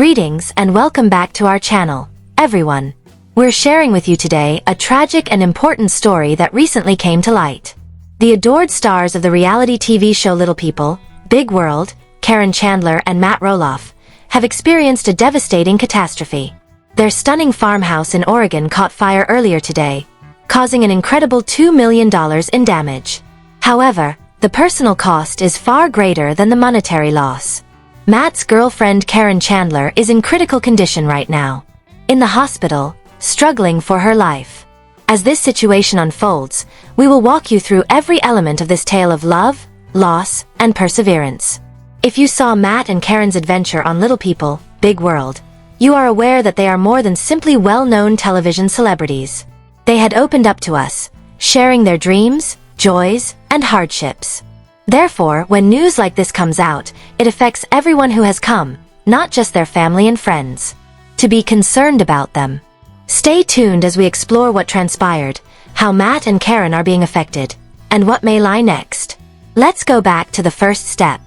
Greetings and welcome back to our channel, everyone. We're sharing with you today a tragic and important story that recently came to light. The adored stars of the reality TV show Little People, Big World, Karen Chandler and Matt Roloff, have experienced a devastating catastrophe. Their stunning farmhouse in Oregon caught fire earlier today, causing an incredible $2 million in damage. However, the personal cost is far greater than the monetary loss. Matt's girlfriend Karen Chandler is in critical condition right now, in the hospital, struggling for her life. As this situation unfolds, we will walk you through every element of this tale of love, loss, and perseverance. If you saw Matt and Karen's adventure on Little People, Big World, you are aware that they are more than simply well-known television celebrities. They had opened up to us, sharing their dreams, joys, and hardships. Therefore, when news like this comes out, it affects everyone who has come, not just their family and friends, to be concerned about them. Stay tuned as we explore what transpired, how Matt and Karen are being affected, and what may lie next. Let's go back to the first step.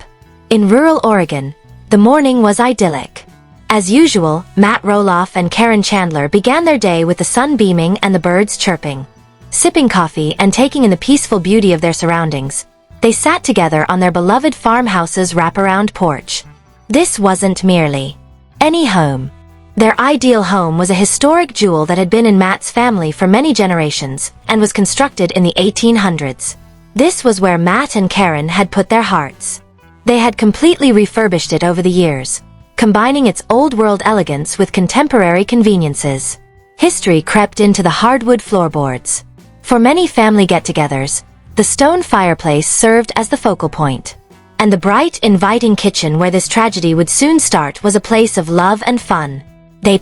In rural Oregon, the morning was idyllic. As usual, Matt Roloff and Karen Chandler began their day with the sun beaming and the birds chirping. Sipping coffee and taking in the peaceful beauty of their surroundings, they sat together on their beloved farmhouse's wraparound porch. This wasn't merely any home. Their ideal home was a historic jewel that had been in Matt's family for many generations and was constructed in the 1800s. This was where Matt and Karen had put their hearts. They had completely refurbished it over the years, combining its old-world elegance with contemporary conveniences. History crept into the hardwood floorboards. For many family get-togethers, the stone fireplace served as the focal point, and the bright, inviting kitchen where this tragedy would soon start was a place of love and fun. They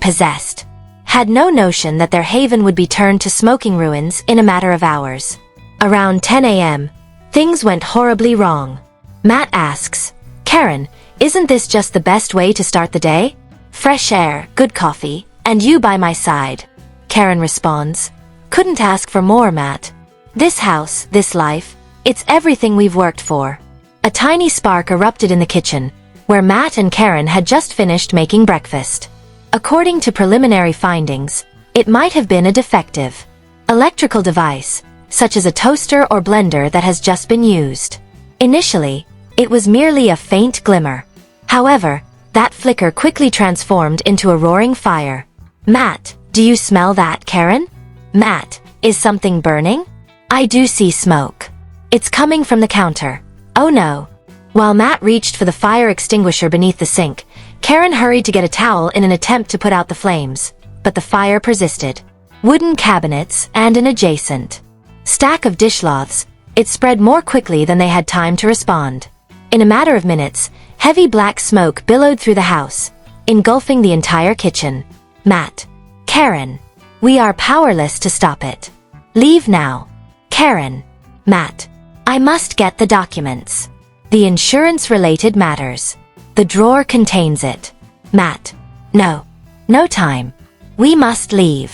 had no notion that their haven would be turned to smoking ruins in a matter of hours. Around 10 a.m., things went horribly wrong. Matt asks, "Karen, isn't this just the best way to start the day? Fresh air, good coffee, and you by my side." Karen responds, "Couldn't ask for more, Matt. This house, this life, it's everything we've worked for." A tiny spark erupted in the kitchen, where Matt and Karen had just finished making breakfast. According to preliminary findings, it might have been a defective electrical device, such as a toaster or blender that has just been used. Initially, it was merely a faint glimmer. However, that flicker quickly transformed into a roaring fire. "Matt, do you smell that, Karen? Matt, is something burning? I do see smoke. It's coming from the counter. Oh no." While Matt reached for the fire extinguisher beneath the sink, Karen hurried to get a towel in an attempt to put out the flames, but the fire persisted. Wooden cabinets and an adjacent stack of dishcloths, it spread more quickly than they had time to respond. In a matter of minutes, heavy black smoke billowed through the house, engulfing the entire kitchen. Matt, "Karen, we are powerless to stop it. Leave now." Karen, "Matt, I must get the documents. The insurance-related matters. The drawer contains it." Matt, No time. We must leave."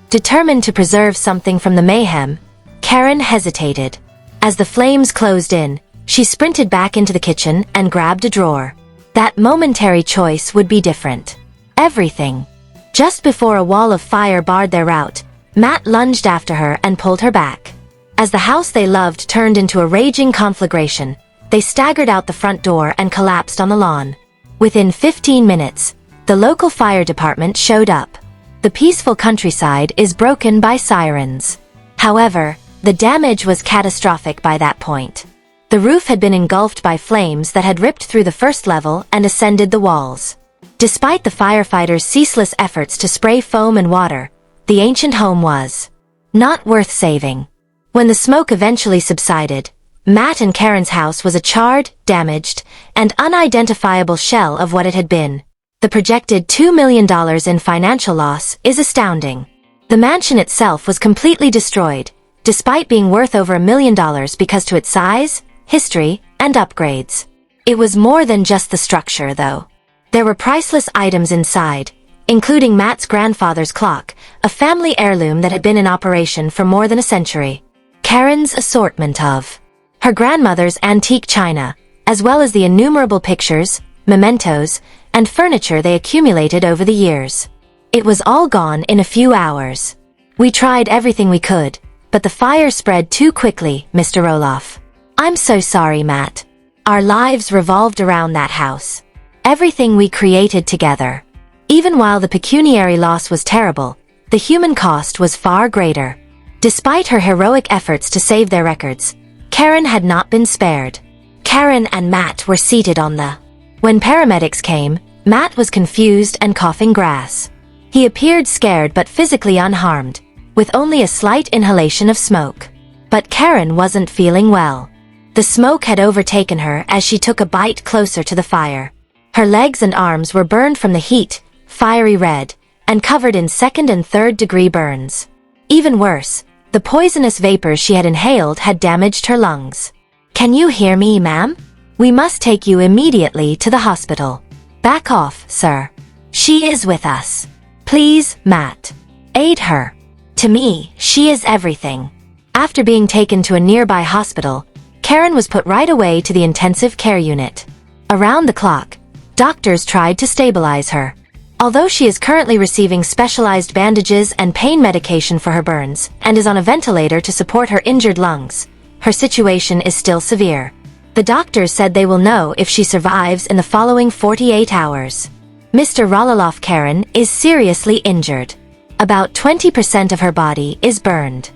Determined to preserve something from the mayhem, Karen hesitated. As the flames closed in, she sprinted back into the kitchen and grabbed a drawer. That momentary choice would be different. Everything. Just before a wall of fire barred their route, Matt lunged after her and pulled her back. As the house they loved turned into a raging conflagration, they staggered out the front door and collapsed on the lawn. Within 15 minutes, the local fire department showed up. The peaceful countryside is broken by sirens. However, the damage was catastrophic by that point. The roof had been engulfed by flames that had ripped through the first level and ascended the walls. Despite the firefighters' ceaseless efforts to spray foam and water, the ancient home was not worth saving. When the smoke eventually subsided, Matt and Karen's house was a charred, damaged, and unidentifiable shell of what it had been. The projected $2 million in financial loss is astounding. The mansion itself was completely destroyed, despite being worth over $1 million because to its size, history, and upgrades. It was more than just the structure, though. There were priceless items inside, including Matt's grandfather's clock, a family heirloom that had been in operation for more than a century. Karen's assortment of her grandmother's antique china, as well as the innumerable pictures, mementos, and furniture they accumulated over the years. It was all gone in a few hours. We tried everything we could, but the fire spread too quickly, Mr. Roloff. I'm so sorry, Matt. Our lives revolved around that house. Everything we created together. Even while the pecuniary loss was terrible, the human cost was far greater. Despite her heroic efforts to save their records, Karen had not been spared. Karen and Matt were seated on the... When paramedics came, Matt was confused and coughing grass. He appeared scared but physically unharmed, with only a slight inhalation of smoke. But Karen wasn't feeling well. The smoke had overtaken her as she took a bite closer to the fire. Her legs and arms were burned from the heat, fiery red, and covered in second and third degree burns. Even worse, the poisonous vapors she had inhaled had damaged her lungs. Can you hear me, ma'am? We must take you immediately to the hospital. Back off, sir. She is with us. Please, Matt. Aid her. To me, she is everything. After being taken to a nearby hospital, Karen was put right away to the intensive care unit. Around the clock, doctors tried to stabilize her. Although she is currently receiving specialized bandages and pain medication for her burns and is on a ventilator to support her injured lungs, her situation is still severe. The doctors said they will know if she survives in the following 48 hours. Mr. Roloff, Karen is seriously injured. About 20% of her body is burned.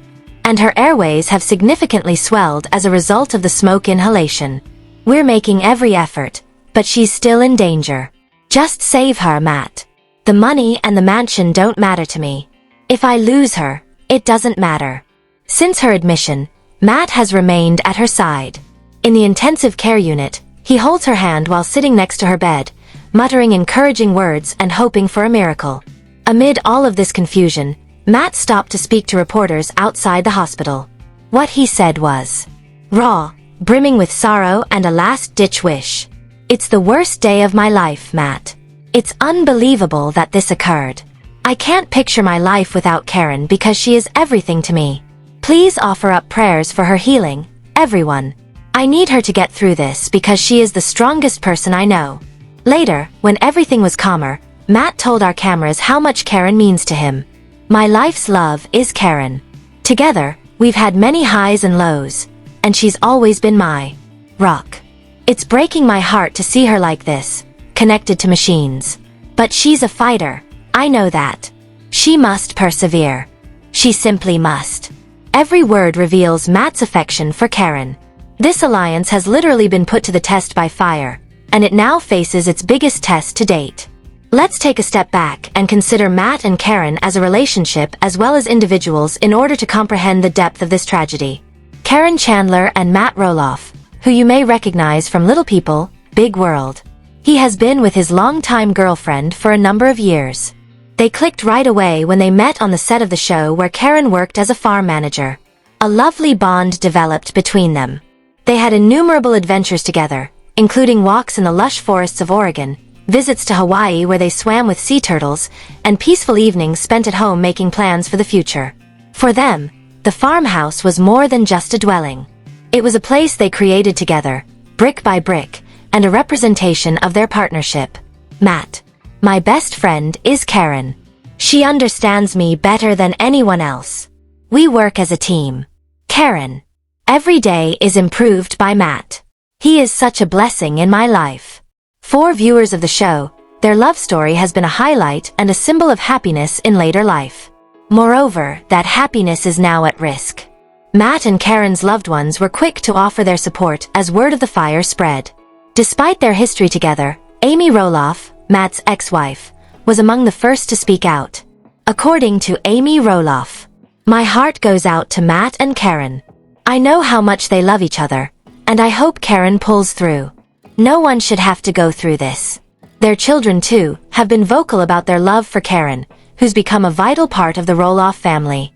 And her airways have significantly swelled as a result of the smoke inhalation. We're making every effort, but she's still in danger. Just save her, Matt. The money and the mansion don't matter to me. If I lose her, it doesn't matter. Since her admission, Matt has remained at her side. In the intensive care unit, he holds her hand while sitting next to her bed, muttering encouraging words and hoping for a miracle. Amid all of this confusion, Matt stopped to speak to reporters outside the hospital. What he said was raw, brimming with sorrow and a last-ditch wish. It's the worst day of my life, Matt. It's unbelievable that this occurred. I can't picture my life without Karen because she is everything to me. Please offer up prayers for her healing, everyone. I need her to get through this because she is the strongest person I know. Later, when everything was calmer, Matt told our cameras how much Karen means to him. My life's love is Karen. Together, we've had many highs and lows, and she's always been my rock. It's breaking my heart to see her like this, connected to machines. But she's a fighter, I know that. She must persevere. She simply must. Every word reveals Matt's affection for Karen. This alliance has literally been put to the test by fire, and it now faces its biggest test to date. Let's take a step back and consider Matt and Karen as a relationship as well as individuals in order to comprehend the depth of this tragedy. Karen Chandler and Matt Roloff, who you may recognize from Little People, Big World. He has been with his longtime girlfriend for a number of years. They clicked right away when they met on the set of the show where Karen worked as a farm manager. A lovely bond developed between them. They had innumerable adventures together, including walks in the lush forests of Oregon, visits to Hawaii where they swam with sea turtles, and peaceful evenings spent at home making plans for the future. For them, the farmhouse was more than just a dwelling. It was a place they created together, brick by brick, and a representation of their partnership. Matt. My best friend is Karen. She understands me better than anyone else. We work as a team. Karen. Every day is improved by Matt. He is such a blessing in my life. For viewers of the show, their love story has been a highlight and a symbol of happiness in later life. Moreover, that happiness is now at risk. Matt and Karen's loved ones were quick to offer their support as word of the fire spread. Despite their history together, Amy Roloff, Matt's ex-wife, was among the first to speak out. According to Amy Roloff, my heart goes out to Matt and Karen. I know how much they love each other, and I hope Karen pulls through. No one should have to go through this. Their children, too, have been vocal about their love for Karen, who's become a vital part of the Roloff family.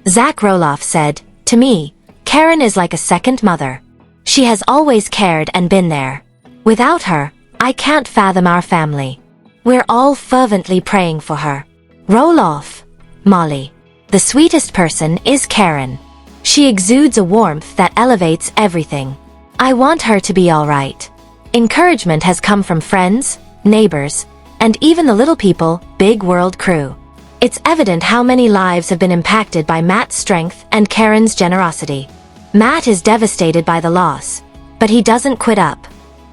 Zach Roloff said, "To me, Karen is like a second mother. She has always cared and been there. Without her, I can't fathom our family. We're all fervently praying for her." Roloff, Molly. The sweetest person is Karen. She exudes a warmth that elevates everything. I want her to be all right. Encouragement has come from friends, neighbors, and even the little people, big world crew. It's evident how many lives have been impacted by Matt's strength and Karen's generosity. Matt is devastated by the loss, but he doesn't quit up.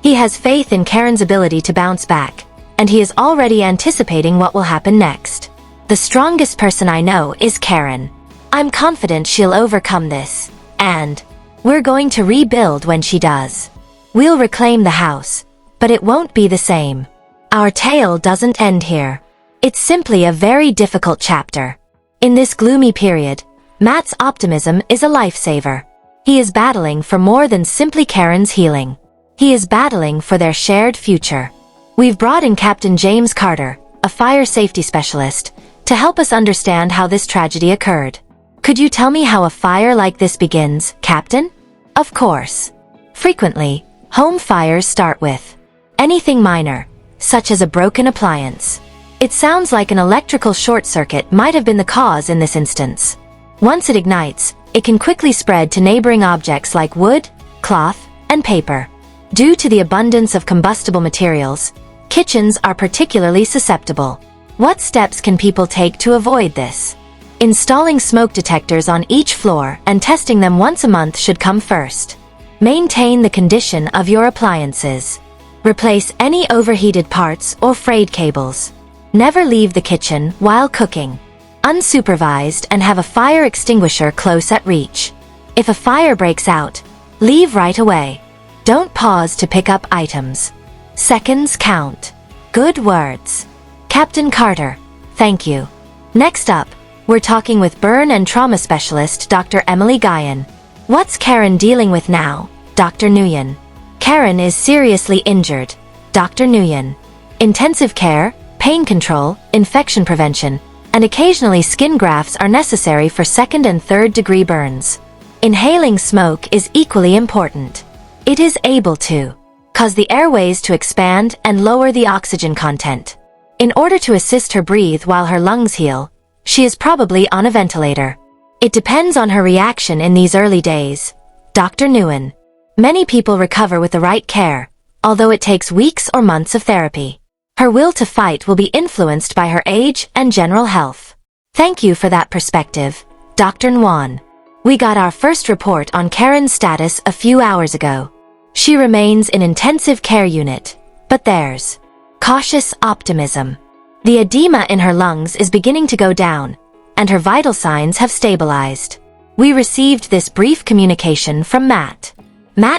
He has faith in Karen's ability to bounce back, and he is already anticipating what will happen next. The strongest person I know is Karen. I'm confident she'll overcome this, and we're going to rebuild when she does. We'll reclaim the house, but it won't be the same. Our tale doesn't end here. It's simply a very difficult chapter. In this gloomy period, Matt's optimism is a lifesaver. He is battling for more than simply Karen's healing. He is battling for their shared future. We've brought in Captain James Carter, a fire safety specialist, to help us understand how this tragedy occurred. Could you tell me how a fire like this begins, Captain? Of course. Frequently, home fires start with anything minor, such as a broken appliance. It sounds like an electrical short circuit might have been the cause in this instance. Once it ignites, it can quickly spread to neighboring objects like wood, cloth, and paper. Due to the abundance of combustible materials, kitchens are particularly susceptible. What steps can people take to avoid this? Installing smoke detectors on each floor and testing them once a month should come first. Maintain the condition of your appliances. Replace any overheated parts or frayed cables. Never leave the kitchen while cooking. Unsupervised and have a fire extinguisher close at reach. If a fire breaks out, leave right away. Don't pause to pick up items. Seconds count. Good words. Captain Carter, thank you. Next up, we're talking with burn and trauma specialist Dr. Emily Guyan. What's Karen dealing with now, Dr. Nguyen? Karen is seriously injured, Dr. Nguyen. Intensive care, pain control, infection prevention, and occasionally skin grafts are necessary for second and third degree burns. Inhaling smoke is equally important. It is able to cause the airways to expand and lower the oxygen content. In order to assist her breathe while her lungs heal, she is probably on a ventilator. It depends on her reaction in these early days, Dr. Nguyen. Many people recover with the right care, although it takes weeks or months of therapy. Her will to fight will be influenced by her age and general health. Thank you for that perspective, Dr. Nguyen. We got our first report on Karen's status a few hours ago. She remains in intensive care unit, but there's cautious optimism. The edema in her lungs is beginning to go down, and her vital signs have stabilized. We received this brief communication from Matt.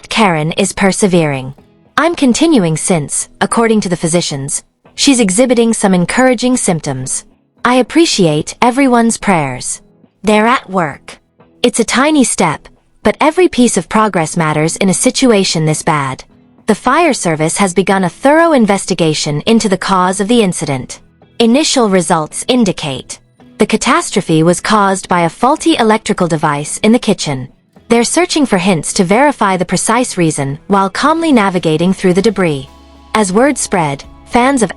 Karen is persevering. I'm continuing since, according to the physicians, she's exhibiting some encouraging symptoms. I appreciate everyone's prayers. They're at work. It's a tiny step, but every piece of progress matters in a situation this bad. The fire service has begun a thorough investigation into the cause of the incident. Initial results indicate the catastrophe was caused by a faulty electrical device in the kitchen. They're searching for hints to verify the precise reason while calmly navigating through the debris. As word spread, fans of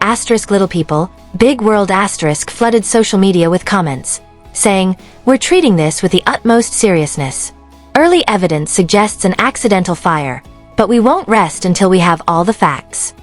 Little People, Big World flooded social media with comments, saying, "We're treating this with the utmost seriousness. Early evidence suggests an accidental fire, but we won't rest until we have all the facts."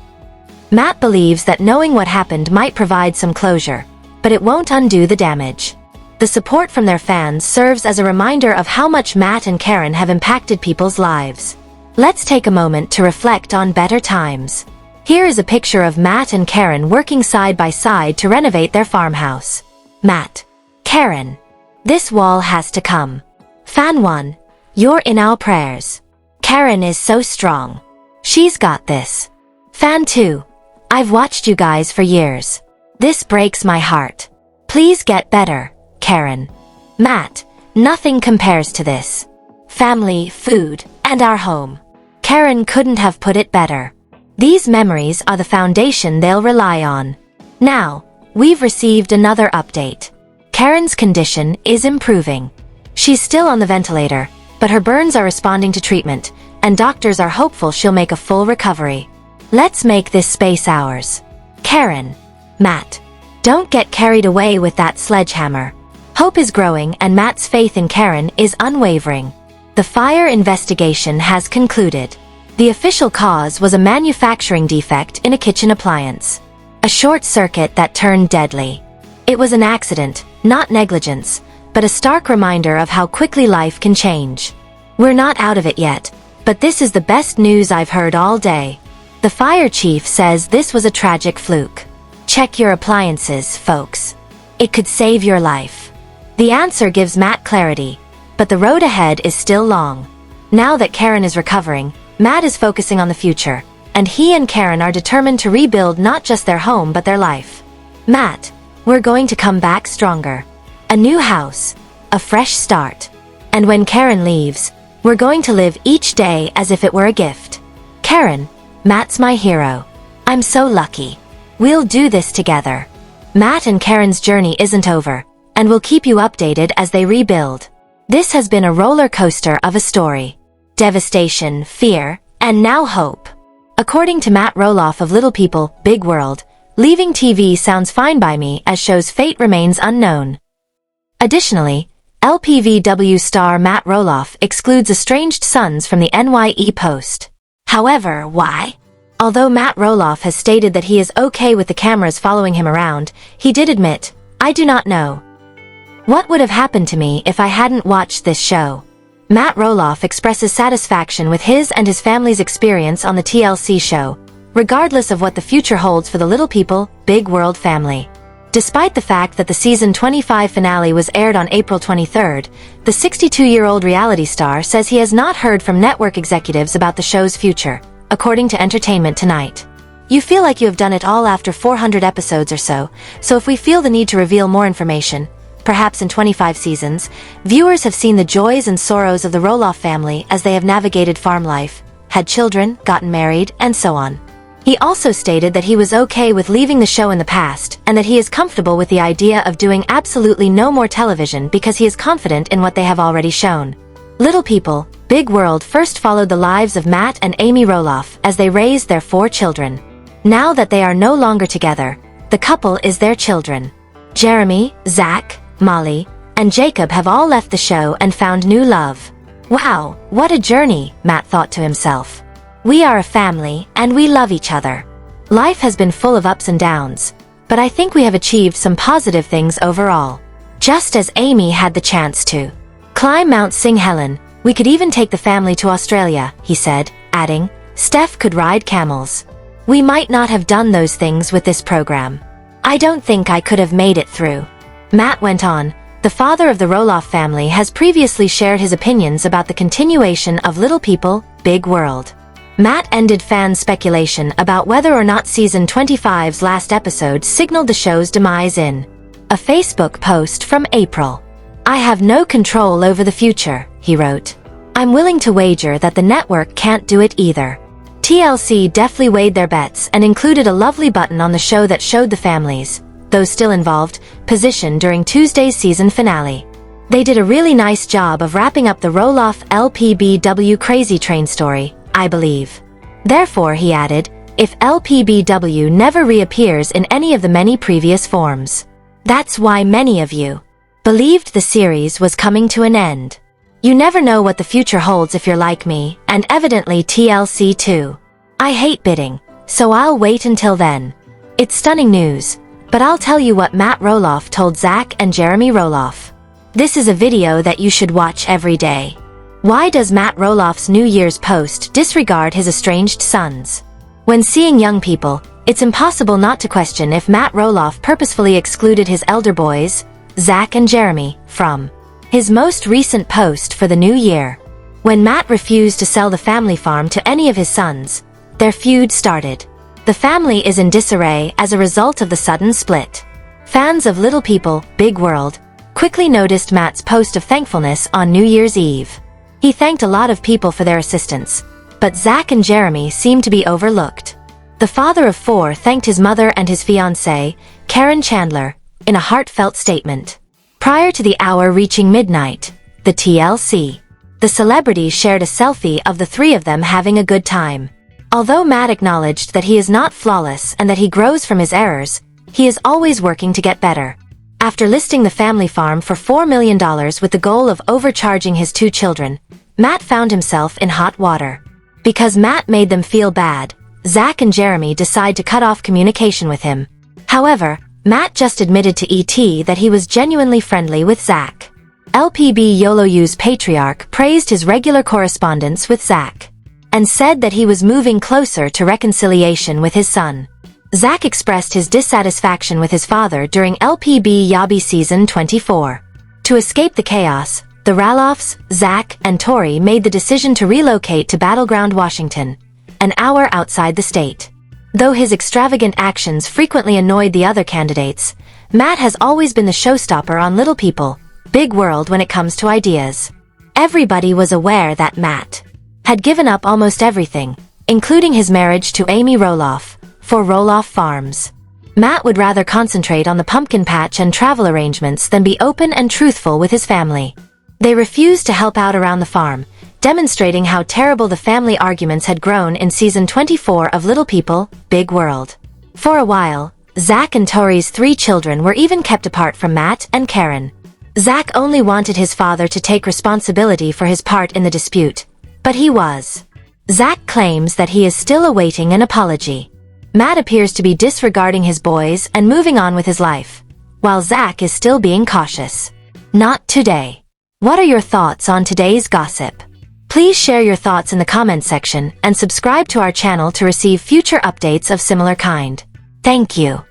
Matt believes that knowing what happened might provide some closure, but it won't undo the damage. The support from their fans serves as a reminder of how much Matt and Karen have impacted people's lives. Let's take a moment to reflect on better times. Here is a picture of Matt and Karen working side by side to renovate their farmhouse. Matt. Karen. This wall has to come. Fan 1. You're in our prayers. Karen is so strong. She's got this. Fan 2. I've watched you guys for years. This breaks my heart. Please get better, Karen. Matt. Nothing compares to this. Family, food, and our home. Karen couldn't have put it better. These memories are the foundation they'll rely on. Now, we've received another update. Karen's condition is improving. She's still on the ventilator, but her burns are responding to treatment, and doctors are hopeful she'll make a full recovery. Let's make this space ours. Karen. Matt. Don't get carried away with that sledgehammer. Hope is growing and Matt's faith in Karen is unwavering. The fire investigation has concluded. The official cause was a manufacturing defect in a kitchen appliance. A short circuit that turned deadly. It was an accident, not negligence, but a stark reminder of how quickly life can change. We're not out of it yet, but this is the best news I've heard all day. The fire chief says this was a tragic fluke. Check your appliances, folks. It could save your life. The answer gives Matt clarity, but the road ahead is still long. Now that Karen is recovering, Matt is focusing on the future, and he and Karen are determined to rebuild not just their home but their life. Matt, we're going to come back stronger. A new house, a fresh start. And when Karen leaves, we're going to live each day as if it were a gift. Karen, Matt's my hero. I'm so lucky. We'll do this together. Matt and Karen's journey isn't over, and we'll keep you updated as they rebuild. This has been a roller coaster of a story. Devastation, fear, and now hope. According to Matt Roloff of Little People, Big World, leaving TV sounds fine by me as show's fate remains unknown. Additionally, LPVW star Matt Roloff excludes estranged sons from the NYE Post. However, why? Although Matt Roloff has stated that he is okay with the cameras following him around, he did admit, "I do not know what would have happened to me if I hadn't watched this show." Matt Roloff expresses satisfaction with his and his family's experience on the TLC show, regardless of what the future holds for the Little People, Big World family. Despite the fact that the season 25 finale was aired on April 23rd, the 62-year-old reality star says he has not heard from network executives about the show's future, according to Entertainment Tonight. You feel like you have done it all after 400 episodes or so if we feel the need to reveal more information, perhaps in 25 seasons, viewers have seen the joys and sorrows of the Roloff family as they have navigated farm life, had children, gotten married, and so on. He also stated that he was okay with leaving the show in the past and that he is comfortable with the idea of doing absolutely no more television because he is confident in what they have already shown. Little People, Big World first followed the lives of Matt and Amy Roloff as they raised their 4 children. Now that they are no longer together, the couple is their children. Jeremy, Zach, Molly, and Jacob have all left the show and found new love. Wow, what a journey, Matt thought to himself. We are a family, and we love each other. Life has been full of ups and downs, but I think we have achieved some positive things overall. Just as Amy had the chance to climb Mount St. Helen, we could even take the family to Australia, he said, adding, Steph could ride camels. We might not have done those things with this program. I don't think I could have made it through. Matt went on, the father of the Roloff family has previously shared his opinions about the continuation of Little People, Big World. Matt ended fans' speculation about whether or not season 25's last episode signaled the show's demise in a Facebook post from April. I have no control over the future, he wrote. I'm willing to wager that the network can't do it either. TLC deftly weighed their bets and included a lovely button on the show that showed the families, those still involved, position during Tuesday's season finale. They did a really nice job of wrapping up the Roloff LPBW Crazy Train story, I believe. Therefore, he added, if LPBW never reappears in any of the many previous forms. That's why many of you believed the series was coming to an end. You never know what the future holds if you're like me, and evidently TLC too. I hate bidding, so I'll wait until then. It's stunning news, but I'll tell you what Matt Roloff told Zach and Jeremy Roloff. This is a video that you should watch every day. Why does Matt Roloff's New Year's post disregard his estranged sons? When seeing young people, it's impossible not to question if Matt Roloff purposefully excluded his elder boys, Zach and Jeremy, from his most recent post for the new year. When Matt refused to sell the family farm to any of his sons, their feud started. The family is in disarray as a result of the sudden split. Fans of Little People, Big World quickly noticed Matt's post of thankfulness on New Year's Eve. He thanked a lot of people for their assistance, but Zach and Jeremy seemed to be overlooked. The father of 4 thanked his mother and his fiancée, Karen Chandler, in a heartfelt statement. Prior to the hour reaching midnight, the TLC, the celebrities shared a selfie of the 3 of them having a good time. Although Matt acknowledged that he is not flawless and that he grows from his errors, he is always working to get better. After listing the family farm for $4 million with the goal of overcharging his 2 children, Matt found himself in hot water. Because Matt made them feel bad, Zach and Jeremy decide to cut off communication with him. However, Matt just admitted to ET that he was genuinely friendly with Zach. LPB YOLOU's patriarch praised his regular correspondence with Zach and said that he was moving closer to reconciliation with his son. Zach expressed his dissatisfaction with his father during LPB Yabi Season 24. To escape the chaos, the Roloffs, Zach, and Tori made the decision to relocate to Battleground, Washington, an hour outside the state. Though his extravagant actions frequently annoyed the other candidates, Matt has always been the showstopper on Little People, Big World when it comes to ideas. Everybody was aware that Matt had given up almost everything, including his marriage to Amy Roloff, for Roloff Farms. Matt would rather concentrate on the pumpkin patch and travel arrangements than be open and truthful with his family. They refused to help out around the farm, demonstrating how terrible the family arguments had grown in Season 24 of Little People, Big World. For a while, Zach and Tori's 3 children were even kept apart from Matt and Karen. Zach only wanted his father to take responsibility for his part in the dispute, but he was. Zach claims that he is still awaiting an apology. Matt appears to be disregarding his boys and moving on with his life, while Zach is still being cautious. Not today. What are your thoughts on today's gossip? Please share your thoughts in the comment section and subscribe to our channel to receive future updates of similar kind. Thank you.